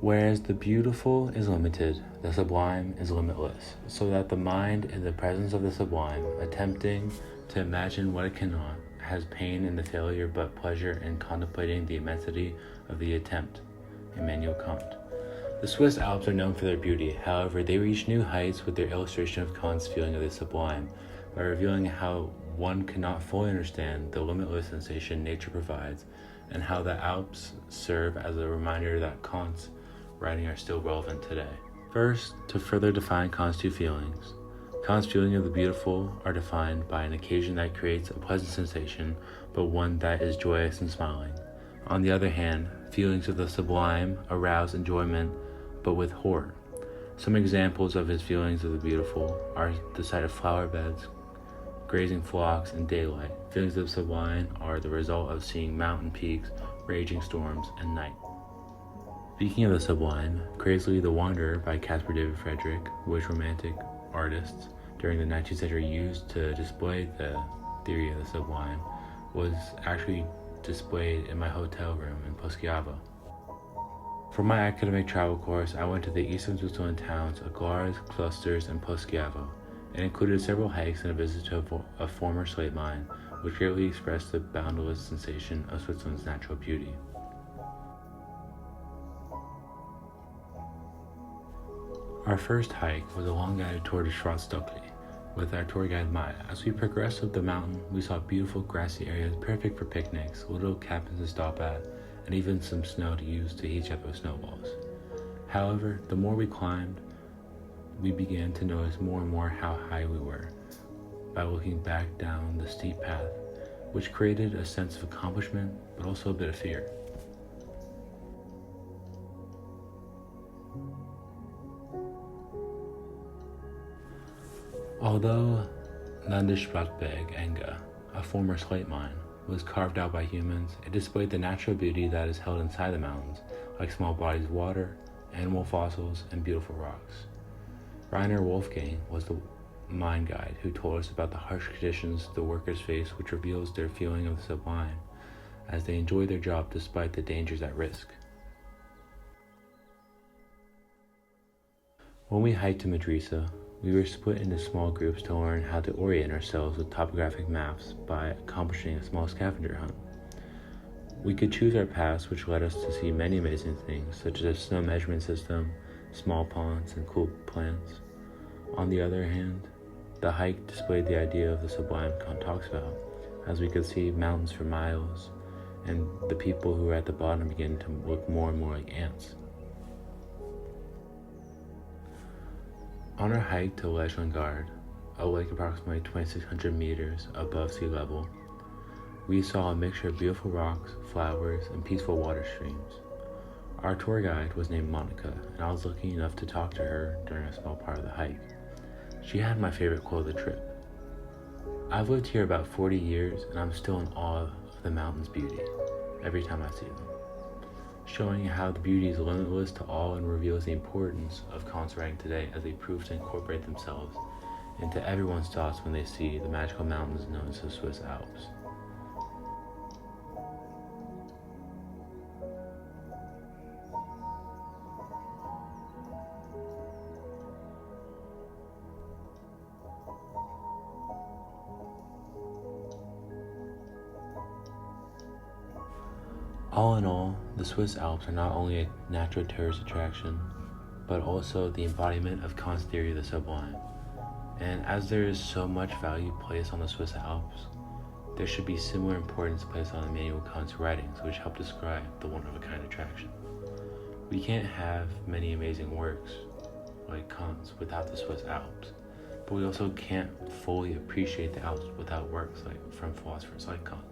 Whereas the beautiful is limited, the sublime is limitless, so that the mind in the presence of the sublime, attempting to imagine what it cannot, has pain in the failure but pleasure in contemplating the immensity of the attempt. Immanuel Kant. The Swiss Alps are known for their beauty. However, they reach new heights with their illustration of Kant's feeling of the sublime by revealing how one cannot fully understand the limitless sensation nature provides and how the Alps serve as a reminder that Kant's writings are still relevant today. First, to further define Kant's two feelings. Kant's feeling of the beautiful are defined by an occasion that creates a pleasant sensation, but one that is joyous and smiling. On the other hand, feelings of the sublime arouse enjoyment, but with horror. Some examples of his feelings of the beautiful are the sight of flower beds, grazing flocks, and daylight. Feelings of the sublime are the result of seeing mountain peaks, raging storms, and night. Speaking of the sublime, Crazily the Wanderer by Caspar David Friedrich, which romantic artists during the 19th century used to display the theory of the sublime, was actually displayed in my hotel room in Poschiavo. For my academic travel course, I went to the eastern Switzerland towns of Glarus, Klosters, and Poschiavo. It included several hikes and a visit to a former slate mine, which greatly expressed the boundless sensation of Switzerland's natural beauty. Our first hike was a long guided tour to Schwarzstöckli with our tour guide Maya. As we progressed up the mountain, we saw beautiful grassy areas perfect for picnics, little cabins to stop at, and even some snow to use to heat up with snowballs. However, the more we climbed, we began to notice more and more how high we were by looking back down the steep path, which created a sense of accomplishment, but also a bit of fear. Although Landesschwarzberg Enge, a former slate mine, was carved out by humans, it displayed the natural beauty that is held inside the mountains, like small bodies of water, animal fossils, and beautiful rocks. Rainer Wolfgang was the mine guide who told us about the harsh conditions the workers face, which reveals their feeling of the sublime as they enjoy their job despite the dangers at risk. When we hiked to Madrisa, we were split into small groups to learn how to orient ourselves with topographic maps by accomplishing a small scavenger hunt. We could choose our paths, which led us to see many amazing things, such as a snow measurement system, small ponds, and cool plants. On the other hand, the hike displayed the idea of the sublime Kant talks about, as we could see mountains for miles, and the people who were at the bottom began to look more and more like ants. On our hike to Leschlengard, a lake approximately 2,600 meters above sea level, we saw a mixture of beautiful rocks, flowers, and peaceful water streams. Our tour guide was named Monica, and I was lucky enough to talk to her during a small part of the hike. She had my favorite quote of the trip. "I've lived here about 40 years, and I'm still in awe of the mountain's beauty every time I see them," showing how the beauty is limitless to all and reveals the importance of Kant's writing today as they prove to incorporate themselves into everyone's thoughts when they see the magical mountains known as the Swiss Alps. All in all, the Swiss Alps are not only a natural tourist attraction, but also the embodiment of Kant's theory of the sublime. And as there is so much value placed on the Swiss Alps, there should be similar importance placed on Immanuel Kant's writings, which help describe the one-of-a-kind attraction. We can't have many amazing works like Kant's without the Swiss Alps, but we also can't fully appreciate the Alps without works like from philosophers like Kant.